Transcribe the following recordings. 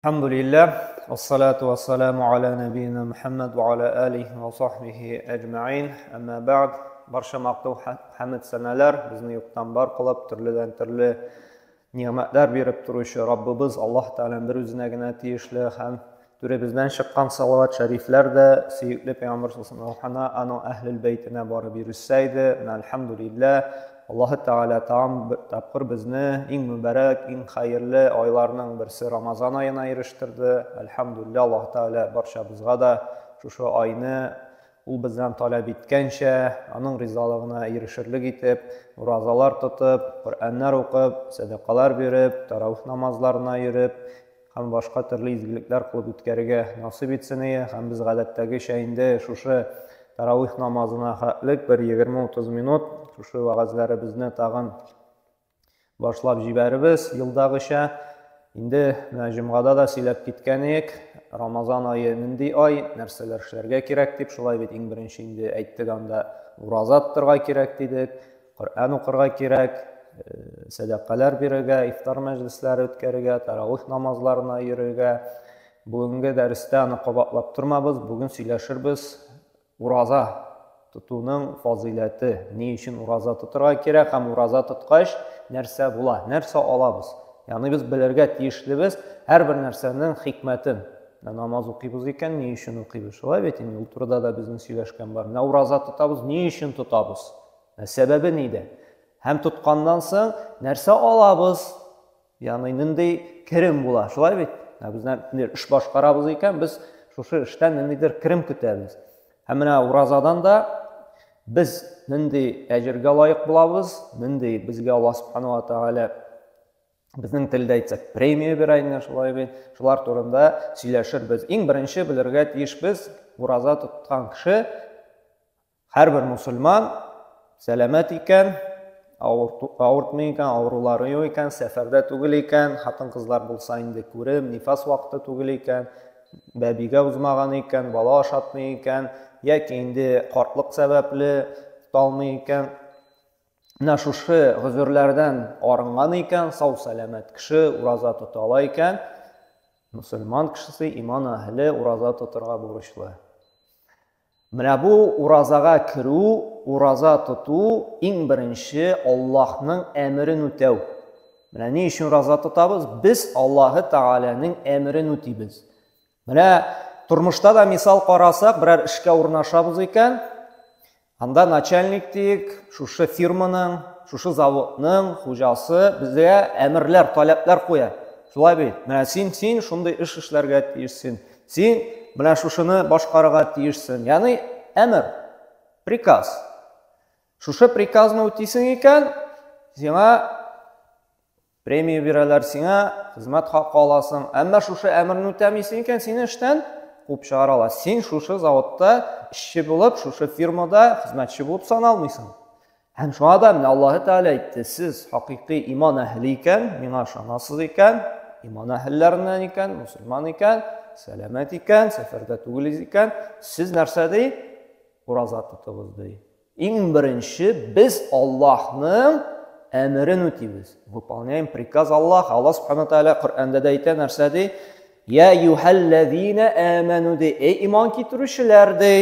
Elhamdülillah, ve salatu ve selamu ala nebiyyina Muhammed ve ala alihi ve sahbihi ecma'in. Amma ba'd, barcha maqtov hamd sanalar bizni yo'qdan bor qilib, turli ne'matlar berib turuvchi Robbimiz Alloh taolaning bir o'zigagina tegishli ham bizdan chiqqan salovat shariflarda suyukli payg'ambar sollallohu alayhi vasallam ana ahlul baytina borib yurishsaydi, alhamdulillah Alloh taolo tapqir bizni eng muborak, eng xayrli oylarning birsi Ramazon oyina erishtirdi. Alhamdulillah Alloh taolo barchamizga da shu oyni u bizdan talab etgancha uning rizolig'iga erishirlik etib, ro'zalar tutib, Qur'onlar o'qib, sadaqalar berib, tarovih namozlarini yurib, ham boshqa turli izgiliklar qilib o'tkarishga nasib etsin. Ham biz odatdagi shayinde shu tarovih namozini haqlik bir 20-30 minut shu va'zlarimizni tag'in boshlab jibaribız yildag'icha. Endi jumada da silab ketganik, Ramazon oyi nindi oy, narsalar ishlarga kerak deb shulay bet eng birinchi endi aytganda ro'za tuturga kerak dedik, Qur'on o'qirga kerak, sadaqalar berishga, iftor majlislari o'tkazishga, tarovih namozlarini yurishga. Bugungi darsda uni qabatlab turmamiz, bugun сөйләшербез ro'za tutuvning fazilati, ne uchun ro'za tuturga kerak, ham ro'za tutqach narsa bo'la, narsa olamiz. Ya'ni biz bilirga tegishlimiz har bir narsaning hikmatin. Namoz o'qiymiz ekan, ne uchun o'qiymiz? Shulay eting, u turda da bizni сөйләшкән бар. Ro'za tutamiz, ne uchun tutamiz? Sababi nida? Ham tutqandan so'ng narsa olamiz. Ya'ni nindi kirim bo'la. Shulay bit. Bizlar ish boshqaramiz ekan, biz shu ishdan nindidir kirim kutamiz. Ham mana ro'zadan da biz nindi ajrga loyiq bo'lamiz, nindi bizga Alloh subhanahu va taolo bizning tilda aytsak premiya beraydi, shulay bit. Shular to'g'risida сөйләшербез. Eng birinchi bilirga tegishimiz, ro'za tutgan kishi har bir musulmon salomat ekan, og'ritmay ekan, og'rulari yo'q ekan, safarda tugil ekan, xotin-qizlar bo'lsa endi ko'rib, nifas vaqtida tugil ekan, babiga uzmagan ekan, bola oshatmay ekan, yoki endi qortliq sababli tutolmay ekan, mana shu g'uzurlardan oringan ekan, sog' salomat kishi ro'za tuta olar ekan, musulmon kishisi iymon ahli ro'za tuturga burishli. Mana bu ro'zaga kiruv, ro'za tutuv eng birinchi Allohning amrini o'tav. Mana ne uchun ro'za tutamiz? Biz Alloh taolaning amrini o'taymiz. Mana turmushda da misol qarasak, biror ishga o'rnashamiz ekan, anda начальниктик, shu firmaning, shu zavodning xo'jasi bizga amirlar, talablar qo'yadi. Shulay bit. Mana sen shunday ishlarga tegishsin. Sen mana shuni boshqarishga tegishsin. Ya'ni amr, prikaz. Shu prikazni o'taysan ekan, senga premiya beralar, senga xizmat haqqi olasan. Ammo shu amrni o'tamaysan ekan, seni ishdan quvib chiqaralar. Sen shu zavodda ishchi bo'lib, shu firmada xizmatchi bo'lib sanalmaysan. Ham shu odam Alloh taolo aytdi, siz haqiqiy iymon ahli ekan, menga ishonasiz ekan, iymon ahllaridan ekan, musulmon ekan, salomat ekan, safarda tugilingiz ekan, siz narsada ro'za tutasiz. Eng birinchi biz Allohning amrini o'taymiz. Выполняем приказ Alloh. Alloh subhanahu va taolo Qur'onda aytgan narsada ya ayyuhallazina amanu de, ey iymon keltiruvchilar de,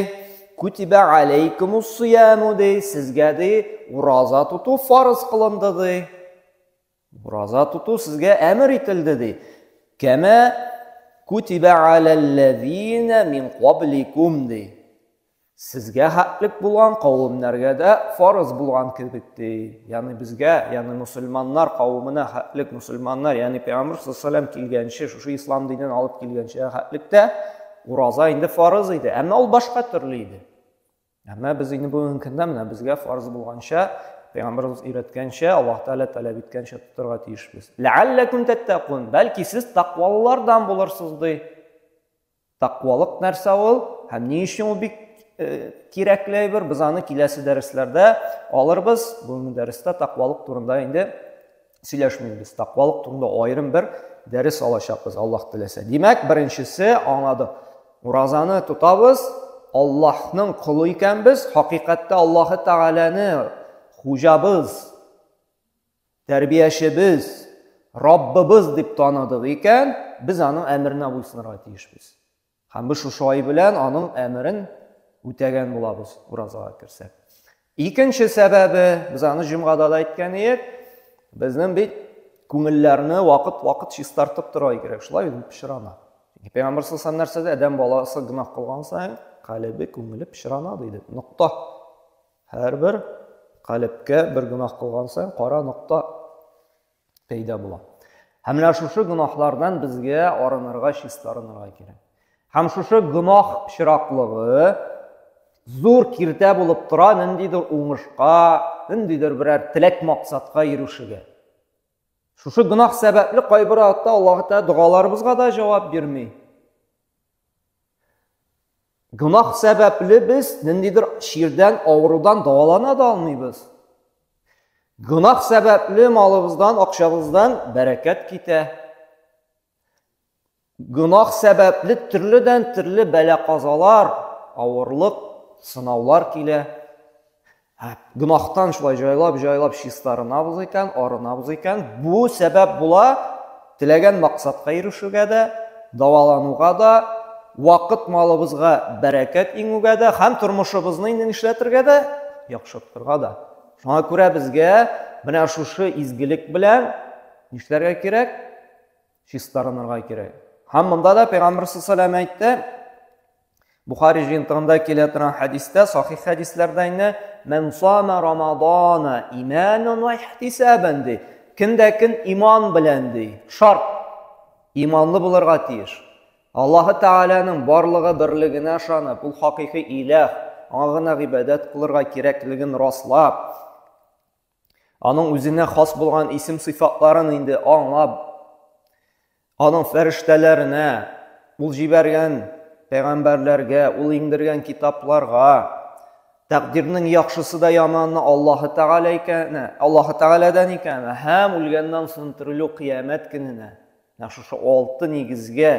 kutiba alaykumus siyamu de, sizga de ro'za tutuv farz qilindi de. Ro'za tutuv sizga amr etildi de. Kama kutiba alallazina min qablikum de. Sizga haqliq bo'lgan qavmlarga da farz bo'lgan kibitdi. Ya'ni bizga, ya'ni musulmonlar qavmina haqliq musulmonlar, ya'ni payg'ambar sollallohu alayhi vasallam kelgancha, shu islom dinidan olib kelgancha haqliqda ro'za endi farz edi, ammo u boshqa turli edi. Ammo biz endi bugungi kunda mana bizga farz bo'lgancha, payg'ambarimiz o'rgatgancha, Alloh taolo talab etgancha tuturga tegishmiz. La'allakum tattaqun, balki siz taqvolardan bo'larsiz de. Taqvolik narsa ol, ham ne uchun u kerakli bir bizani kelasi darslarda olirmiz. Bugungi darsda taqvolik to'g'risida endi сөйләшmaymiz. Taqvolik to'g'risida ayrim bir dars olashamiz Alloh tilasa. Demak, birinchisi anladik. Ro'zani tutamiz, Allohning quli ekanmiz, haqiqatda Alloh taolani xo'jamiz, tarbiyachimiz, Rabbimiz дип таныдык икән, без аның әмеренә буйсынырга тиешбез. Һәм без шушы ай белән аның әмерен үтәгән булабыз уразага керсәк. Икенче сәбәбе, без аны җомгада да әйткән идек, безнең бит күңелләрне вакыт чистартып торырга кирәк. Шулай дип пешрана. Пәйгамбер саллаллаху алейхи ва саллям адәм баласы гынах кылган саен, калбе, күңеле пешрана диде. Нокта. Һәрбер калбкә бер гынах кылган саен кара нокта пәйда була. Һәм менә шушы гынахлардан безгә арынырга, чистарынырга кирәк. Һәм шушы гынах пешраклыгы зур киртә булып тора ниндидер уңышка, ниндидер берәр теләк максатка ирешүгә. Шушы гынах сәбәпле кайбер вакытта Аллаһ Тәгалә дугаларыбызга да җавап бирми. Гынах сәбәпле без ниндидер ширдән, авырудан давалана да алмыйбыз. Гынах сәбәпле малыбыздан, акчабыздан бәрәкәт китә. Гынах сәбәпле төрледән төрле бәла-казалар, авырлык, сынаулар килә. Гынахтан шулай җайлап чистарынабыз икән, арынабыз икән. Бу сәбәп була теләгән максатка ирешүгә дә, давалануга да, вакыт малыбызга бәрәкәт иңүгә дә, һәм тормышыбызны инде нишләтергә дә, яхшыртырга да. Шуңа күрә безгә менә шушы изгелек белән нишләргә кирәк? Чистарынырга кирәк. Һәм монда да Пәйгамбер саллаллаху алейхи ва саллям әйтте, Бухари җыентыгында килә торган хәдистә, сахих хәдисләрдә инде, "Мен сама Рамадана иманан ва ихтисабан" ди. Кем иман белән ди, шарт, иманлы булырга тиеш. Аллаһы Тәгаләнең барлыгы берлегенә ышанып, ул хакыйкый илаһ, аңа гына гыйбадәт кылырга кирәклеген раслап, аның үзенә хас булган исем сыйфатларын инде аңлап, аның фәрештәләренә, ул җибәргән пәйгамбәрләргә, ул иңдергән китапларга, тәкъдирнең яхшысы да яманны Аллаһы Тәгаләдән икән, һәм үлгәннән соң терелү кыямәт көненә. Шушы 6 нигезгә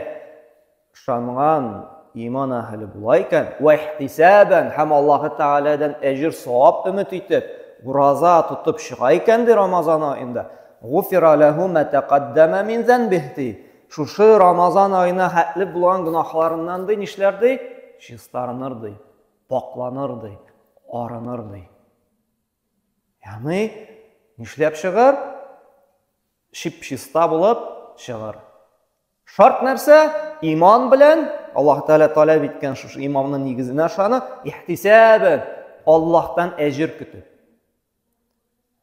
ышанган иман әһле була икән, ва ихтисабан, һәм Аллаһы Тәгаләдән әҗр савап өмет итеп, ураза тотып чыга икән ди Рамазан аенда. Гуфира лаху ма тaqaddama min zanbihi. Шушы Рамазан айына хәтле булган гынахларыннан ди нишләр ди? Чистарыныр ди, пакланыр ди, арыныр ди. Ягъни нишләп чыгар? Чиста булып чыгар. Шарт нәрсә? Иман белән, Аллаһ Тәгалә таләп иткән шушы иманның нигезенә ышанып, ихтисабан, Аллаһтан әҗр көтү.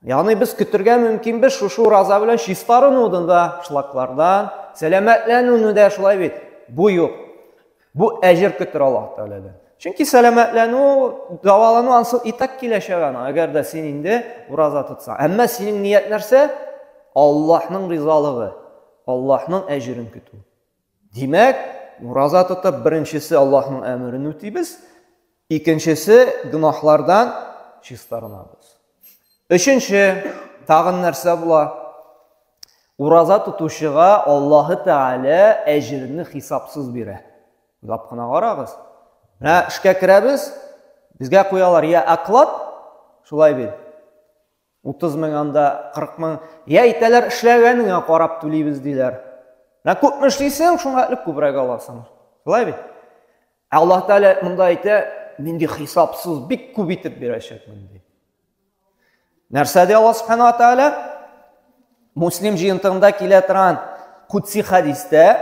Ягъни без көтергә мөмкин без шушы ураза белән чистарынудан да, шлаклардан, сәламәтләнүне дә шулай бит. Бу юк. Бу әҗр көтер Аллаһ Тәгаләдән. Чөнки сәламәтләнү, давалану ансы итак киләчәк аны, әгәр дә син инде ураза тотсаң. Әмма синең ният нәрсә? Аллаһның ризалыгы, Аллаһның әҗрен көтү. Димәк, ураза тотып, беренчесе Аллаһның әмерен үтибез, икенчесе гынахлардан чистарынабыз. Өченче, тагын нәрсә була? Ураза тотучыга Аллаһы Тәгалә әҗрне хисапсыз бирә. Уйлап кына карагыз. Менә эшкә керәбез, безгә куялар я аклат, шулай бит. 30 мең анда 40 мең, я әйтәләр эшләгәнеңә карап түлибез диләр. Менә күпме эшлисең, шуңа күбрәк аласың. Шулай бит. Аллаһ Тәгалә монда әйтә, мин ди хисапсыз бик күп итеп бирәчәкмен ди. Нәрсә ди Аллаһ Субханаһу ва Тәгалә? Муслим җыентыгында килә торган кутси хәдистә,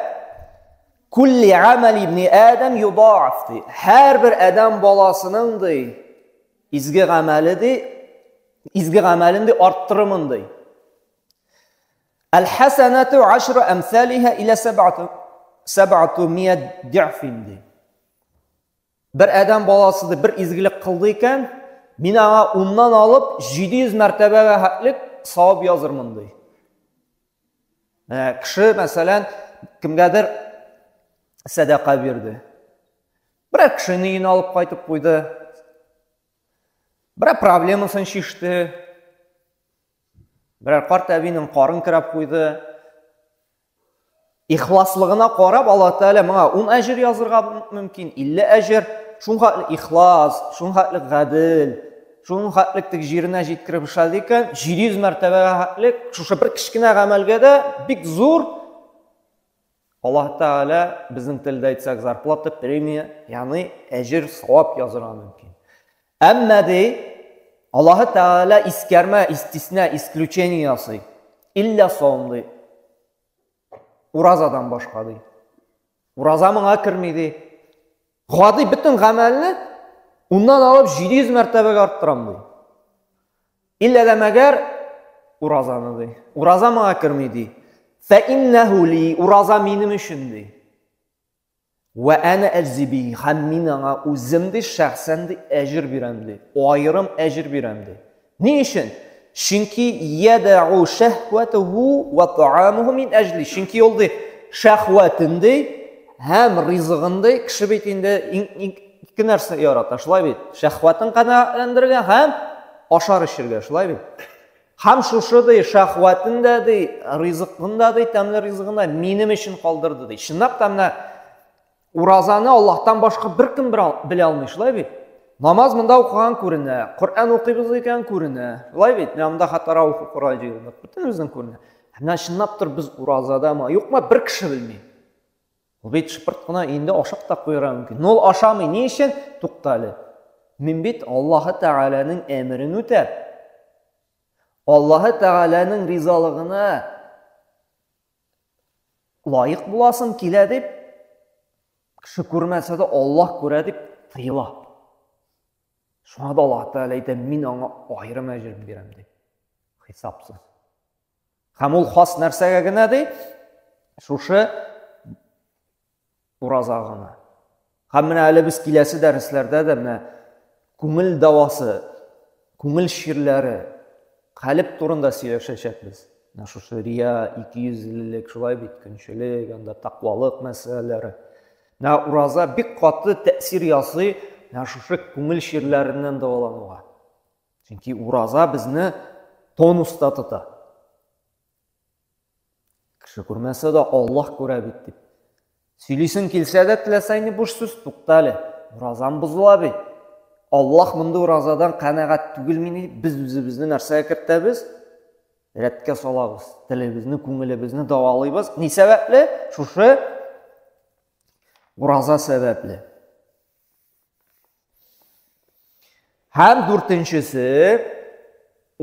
"Кулли амал ибн Адам юдаъф" ди. Һәрбер адам баласының ди изге гамәлен ди арттырымын ди. "Ал-хасанату 10 амсалиха ила 700 ضعف" ди. Бер адам баласы ди бер изгелек кылды икән, мин аңа 10-нан алып 700 мәртәбәгә хәтлек савап язырмын ди. Кеше, мәсәлән, кемгәдер садака бирде. Бер кешене өенә алып кайтып куйды. Бер проблемасын чиште. Бер карт әбинең карын кирәп куйды. Ихласлыгына карап, Аллаһ Тәгалә моңа 10 әҗр язырга мөмкин, 50 әҗр. Шуңа ихлас, шуңа гадел, шуның хәтлектік жеріне жеткіріп шалды екен, 700 мәртәбәгә хәтлек, шушы бір кішкене ғәмәлгә дә бик зур, Аллаһ Тәгалә безнең телдә әйтсәк зарплата, премия, ягъни әҗр, савап язырга мөмкин. Әмма Аллаһ Тәгалә искәрмә, истисна, исключение ясый. Илля савым уразадан башка Ураза моңа керми Гади бөтен гамәлне уннан алып 700 мәртәбәгә арттырам Илля дә мәгәр уразаны Ураза моңа керми فَإِنَّهُ لِي Ураза минем өчен وَأَنَا أَجْزِي һәм мин аңа үзем шәхсән әҗр бирәм Аерым әҗр бирәм Ни өчен? Чөнки يَدَعُ شَهْوَتَهُ وَطَعَامُهُ مِنْ أَجْلِ Чөнки ул шәһвәтен һәм ризыгын кеше бит инде ике нәрсә ярата, шулай бит. Шәһвәтен канәгатьләндерергә һәм ашар-эчәргә, шулай бит. Һәм шушы шәһвәтен ризыгын тәмле ризыгын минем өчен калдырды Чынлап та менә уразаны Аллаһтан башка беркем белә алмый, шулай бит. Намаз монда укыган күренә, Коръан укыйбыз икән күренә. Шулай бит. Монда хатара укып кара җыелдык. Бөтенебезнең күренә. Менә чынлап тор без уразадамы, юкмы бер кеше белми. Ул бит шыпырт кына инде ашап та куйра мөмкин. Ул ашамый, ни өчен? Туктале. Мин бит Аллаһ Тәгаләнең әмерен үтәп, Аллаһ Тәгаләнең ризалыгына лаек буласым килә дип, кеше күрмәсә дә Аллаһ күрә дип тыела. Шуңа да Аллаһ Тәгалә әйтә, мин аңа аерым әҗр бирәм Хисапсыз. Һәм ул хас нәрсәгә генә шушы ураза гына. Һәм менә әле без киләсе дәресләрдә дә менә күңел давасы, күңел ширләре, калып турында сөйләшәчәкбез. Менә шушы рия, 200-лек, шулай бит, көнчелек, анда тақвалык мәсьәләләре. Менә ураза бик каты тәэсир ясый менә шушы күңел ширләреннән дәвалануга. Чөнки ураза безне тонуста тота. Кеше күрмәсә дә Аллаһ күрә бит дип. Сөйлисең килсә дә теләсә инде буш сүз туктале. Уразам бозыла бит. Аллаһ монда уразадан канәгать түгелмени, без үзебезне нәрсәгә кертәбез? Рәткә салабыз. Телебезне, күңелебезне давалыйбыз. Ни сәбәпле? Шушы ураза сәбәпле. Һәм дүртенчесе,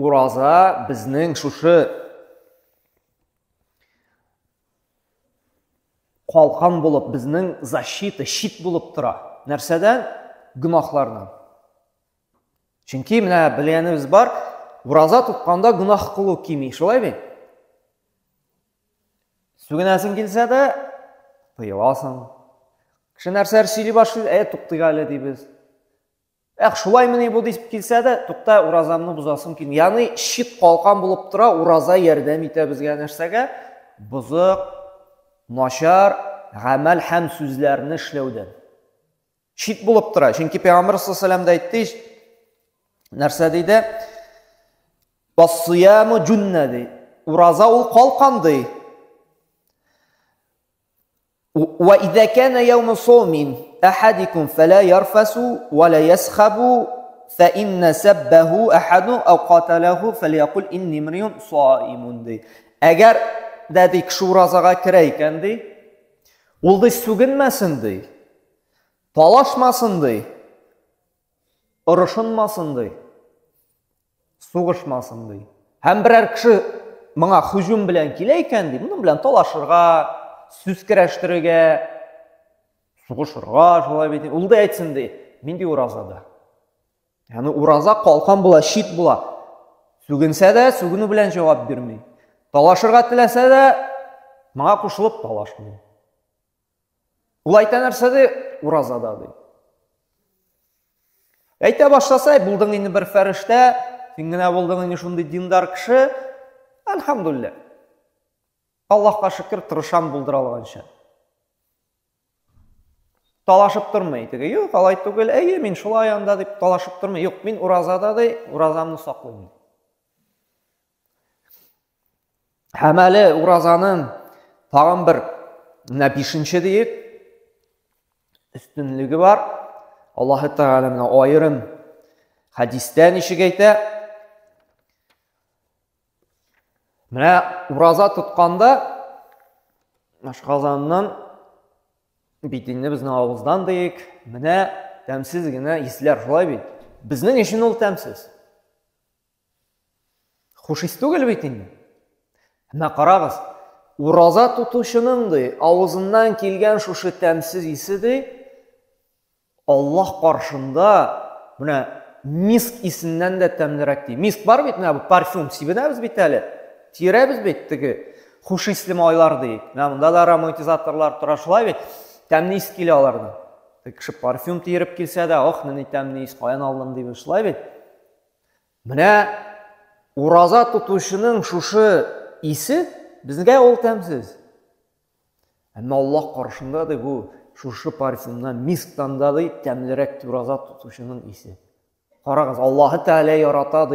ураза безнең шушы калкан булып, безнең защита, щит булып тора. Нәрсәдән? Гүнахлардан. Чөнки менә беләнебез бар, ураза тотканда гүнах кылу кими, шулай бит? Сүгенәсең килсә дә тыеласың. Кеше нәрсәләр сөйли башлый, туктыйга әле дибез. Шулаймыни бу дип килсә дә, тукта, уразамны бузасым килми. Ягъни щит калкан булып тора, ураза ярдәм итә безгә нәрсәгә? Бузык, начар гамәл һәм сүзләрне эшләүдән. Щит булып тора. Чөнки Пәйгамбәр саллаллаһу алейһи ва сәлләм әйтте, нәрсә диде? Вас-сияму джунна ди. Ураза ул калкан ди. Ва иза кана яуму саумин ахадикум фала ярфасу ва ла ясхабу фа инна саббаху ахаду ау каталаху фалякул инни мриун саимун ди. Әгәр дәди кеше уразага керә икән ди, ул сүгенмәсен ди, талашмасын ди, ырышынмасын ди, сугышмасын ди. Һәм берәр кеше моңа һөҗүм белән килә икән ди, моның белән талашырга, сүз көрәштерергә, сугышырга, шулай бит. Ул да әйтсен ди, мин ди уразада. Ягъни ураза калкан була, щит була. Сүгенсә дә, сүгенү белән җавап бирми. Талашырга теләсә дә, моңа кушылып талашмый. Ул әйтә нәрсә ди? Уразада ди. Әйтә башласа, булдың инде бер фәрештә, син генә булдың инде шундый диндар кеше, әлхәмдүлилләh. Аллаһка шөкер, тырышам булдыра алганча. Талашып тормый. Юк, алай түгел, мин шулай анда дип талашып тормый. Юк, мин уразада ди, уразамны саклыйм. Һәм әле уразаның тагын бер, менә 5-нче диек, өстенлеге бар. Аллаһ Тәгалә менә аерым Хадистә ничек әйтә? Менә ураза тотканда ашказаннан битинне безнең авыздан дейик, менә тәмсез генә исләр, шулай бит. Безнең өчен ул тәмсез. Хуш ис түгел бит инде. Менә карагыз, ураза тутучының авызыннан килгән шушы тәмсез исе Аллаһ каршында менә миск исеннән дә тәмлерәк ди. Миск бар бит, менә бу парфюм сибенәбез бит әле. Тирәбез бит теге хуш исле майлар дейик. Менә монда да ароматизаторлар тора, шулай бит. Тәмле ис килә алардан. Кеше парфюм тиереп килсә дә, ох, менә тәмле ис каян алдым дип шулай бит. Менә ураза тутучының шушы исе безгә ул тәмсез. Әмма Аллаһ каршында бу шушы парфюмнан, мисктан да тәмлерәк ураза тутучының исе. Карагыз, Аллаһ Тәгалә ярата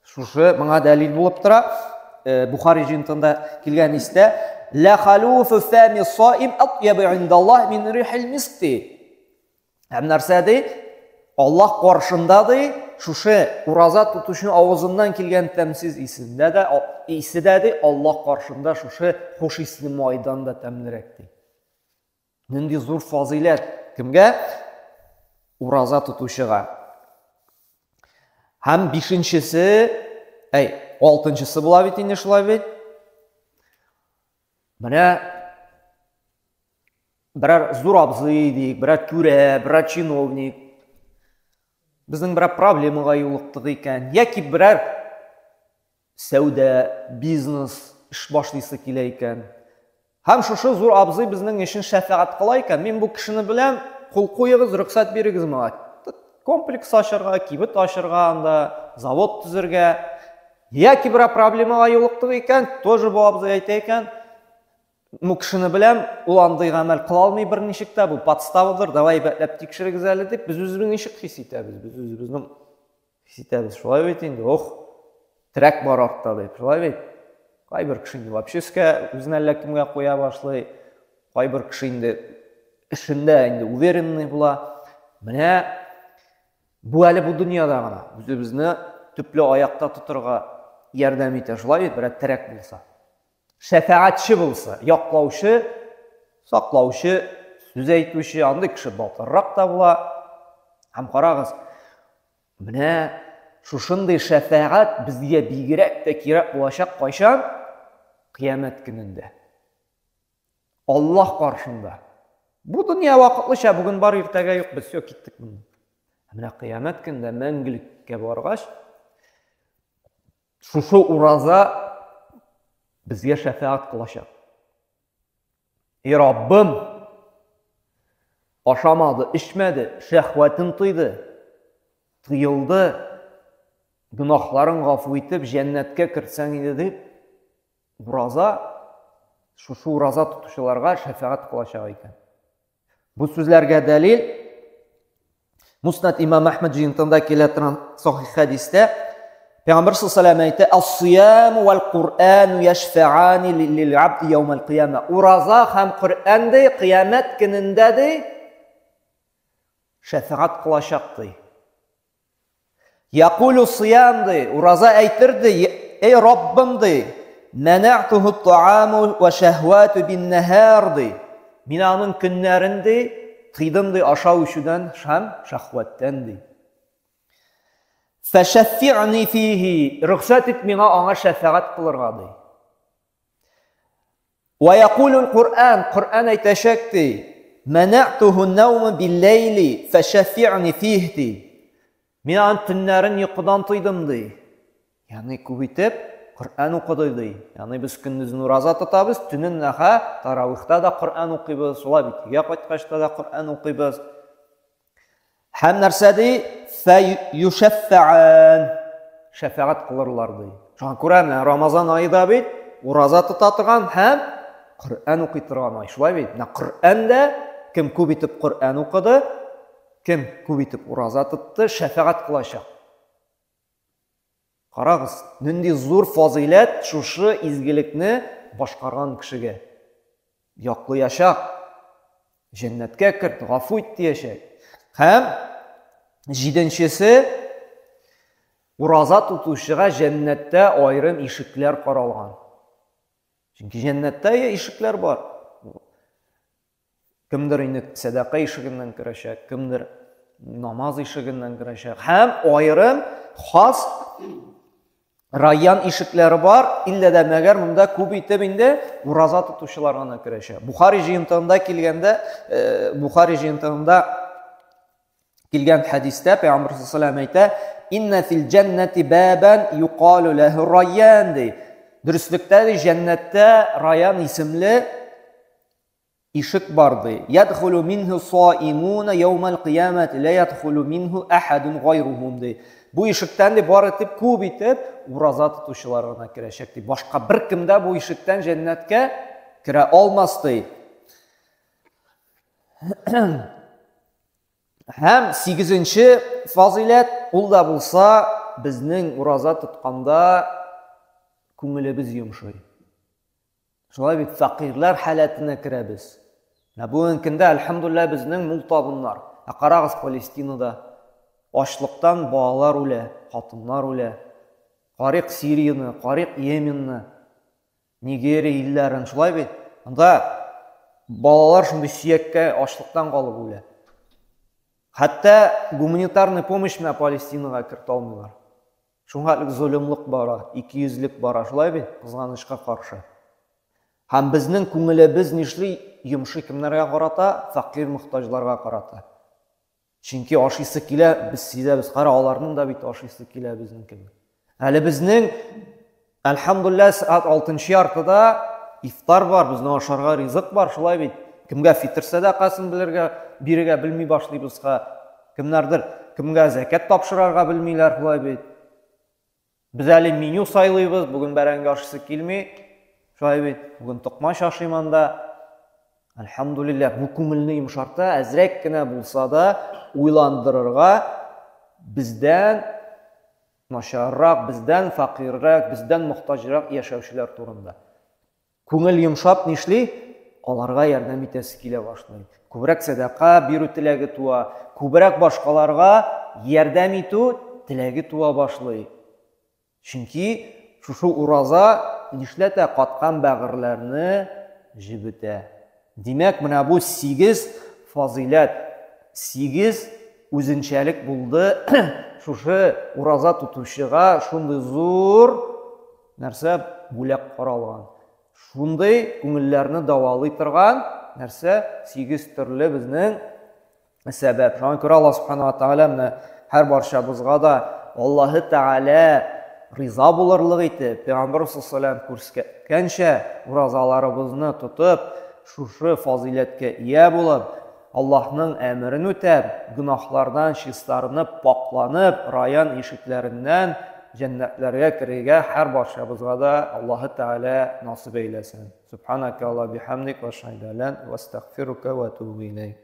Шушы моңа дәлил булып тора. Бухари җинтында килгән истә ла халуфу фами саим атьябу индаллаһ мин рихил миск. Һәм нәрсә Аллаһ каршында шушы ураза тутучының авызыннан килгән тәмсез исендә дә Аллаһ каршында шушы хуш исле майдан да тәмлерәк ди. Нинди зур фазилат кемгә? Ураза тутучыга. Һәм 5-нчесе, 6-нчысы була бит инде шулай бит. Менә берәр зур абзый дик, берәр түрә, берәр чиновник безнең берәр проблемага юлыктык икән, яки берәр сәүдә, бизнес эш башлыйсы килә икән. Һәм шушы зур абзый безнең өчен шәфәгать кыла икән. Мин бу кешене беләм, кул куегыз, рөхсәт бирегез моңа. Комплекс ачырга, кибет ачырга, анда завод төзергә. Яки берәр проблемага юлыктык икән, тоже бу абзый әйтә икән. Бу кешене беләм, ул андый гамәл кыла алмый берничек тә, бу подставыдыр, давай бәтләп тикшерегез әле дип, без үзебезне ничек хис итәбез? Без үзебезне хис итәбез. Шулай бит инде, ох, трәк бар артта дип, шулай бит. Кайбер кеше инде вообще үзен әллә кемгә куя башлый. Кайбер кеше инде эшендә инде уверенный була. Менә бу әле бу дөньяда гына үзебезне төпле аякта тотырга ярдәм итә, шулай бит, берәр трәк булса. Шәфәгатьче булса, яклаучы, саклаучы, сүз әйтүче, андый кеше батыррак та була. Һәм карагыз, менә шушындый шәфәгать безгә бигрәк тә кирәк булачак кайчан? Кыямәт көнендә. Аллаһ каршында. Бу дөнья вакытлыча, бүген бар, иртәгә юк, без все киттек монда. Менә кыямәт көндә мәңгелеккә баргач, шушы ураза безгә шәфәгать кылачак. Раббым ашамады, ичмәде, шәһвәтен тыйды, тыелды, гынахларын гафу итеп, җәннәткә кертсәң иде дип, шушы ураза тутучыларга шәфәгать кылачак икән. Бу сүзләргә дәлил Муснад имам Әхмәд җинтында килә торган сахих хадистә Пәйгамбер саллаллаһу әйтә: "Ас-сиям вал-Кур'ан яшфа'ани лил-'абд яум ал-қияма." Ураза һәм Кур'ан кыямәт көнендә шәфәгать кылачак ди. Якулу сиям ураза әйтер эй Раббым "Манa'туху ат-та'аму ва шахвату бин-нахар" Мин аның көннәрен тыйдым ашау ичүдән һәм шахваттан Фәшәффи'ни фиһи, рөхсәт ит миңа аңа шәфәгать кылырга Ва якулу ал-Кур'ан, Кур'ан әйтәчәк "Манa'туху ан-nawma bil-layli фәшәффи'ни фиһи" Мин аның төннәрен йокыдан тыйдым Ягъни күп итеп Кур'ан укыды Ягъни без көндезен ураза тотабыз, төнен таравихта да Кур'ан укыйбыз, шулай бит. Өйгә кайткачта да Кур'ан укыйбыз. Һәм нәрсә юшаффа'ан, шәфәгать кылырлар Шуңа күрә, Рамазан айында бит ураза тота торган һәм Кур'ан укый торган ай, шулай бит. Кур'анда кем күп итеп Кур'ан укыды, кем күп итеп ураза тотты, шәфәгать кылачак. Карагыз, нинди зур фазилат шушы изгелекне башкарган кешегә. Яклыячак, җәннәткә керт, гафу ит диячәк. Һәм 7-нчесе Ураза тутучыга жәннәттә айрым ишекләр каралган. Чөнки жәннәттә ишекләр бар. Кемдер инде садака ишегеннән керәчәк, кемдер намаз ишегеннән керәчәк. Һәм айрым хас район ишекләре бар, иллә дә мәгәр монда күп итеп инде ураза тутучылар гына керәчәк. Бухари җыентыгында килгән хәдистә Пәйгамбәр саллаллаһу алейһи ва саллям әйтә: "Инна фил җаннати бабан юқалу лаху райян" ди. Дөрестлектә җәннәттә район исемле ишек бар ди. Ядхулу минху саимуна яумал қиямати ла ядхулу минху ахадун гайрухум ди. Бу ишектән ди бар итеп күп итеп ураза тутучылар гына керәчәк ди. Башка беркем дә бу ишектән җәннәткә керә алмас ди. Һәм 8нче фазилат ул да булса безнең ураза тотканда күңелебез йомшый. Шулай бит фақирлар халатына керәбез. Бүгенге көндә әлхәмдулилlah безнең мул табыннар. Карагыз Палестинада ачлыктан балалар үлә, хатыннар үлә. Карык Сирияны, карык Йеменны, Нигерия илләрен шулай бит. Анда балалар шундый сөяккә ачлыктан калып үлә. Хәтта гуманитарный помощь менә Палестинага кертә алмыйлар. Шуңа зулымлык бара, икейүзлек бара, шулай бит, кызганычка каршы. Һәм безнең күңелебез нишли йомшый кемнәргә карата? Фақир мохтаҗларга карата. Чөнки ашыйсы килә, без сизәбез, кара аларның да бит ашыйсы килә безнең кебек. Әле безнең әлхәмдулилlah саат 6нчы яртыда ифтар бар, безнең ашарга ризык бар, шулай бит. Кемгә фитр садакасын бирергә белми башлыйбызга, кемнәрдер кемгә закат тапшырырга белмиләр, шулай бит. Без әле меню сайлыйбыз, бүген бәрәңге ашыйсы килми, шулай бит. Бүген токмаш ашыйм анда. Әлхәмдулилlah, бу күңелне йомшарта, әзрәк кенә булса да уйландырырга бездән начаррак, бездән фақиррак, бездән мохтаҗрак яшәүчеләр турында. Күңел йомшап нишли? Аларга ярдәм итәсе килә башлый. Күбрәк садака бирү теләге туа, күбрәк башкаларга ярдәм итү теләге туа башлый. Чөнки шушы ураза нишләтә каткан бәгырьләрне җибетә. Димәк, менә бу 8 фазилат, 8 үзенчәлек булды. Шушы ураза тутучыга шундый зур нәрсә бүләк каралган. Шундый күңелләрне давалый торган нәрсә 8 төрле безнең сәбәп. Шуңа күрә Аллаһ Субханаһу ва Тааля менә һәр барчабызга да Аллаһы Тааля риза булырлык итеп, Пәйгамбәр саллаллаһу алейһи ва саллям күрсәткәнчә уразаларыбызны тотып, шушы фазиләткә ия булып, Аллаһның әмерен үтәп, гынахлардан чистарынып, пакланып, район ишекләреннән җәннәтләргә керергә һәр барчабызга да Аллаһы Тааля насыйп әйләсен. Субханака ва бихамдик ва шайдалан ва астагфирука ва атубу илейк.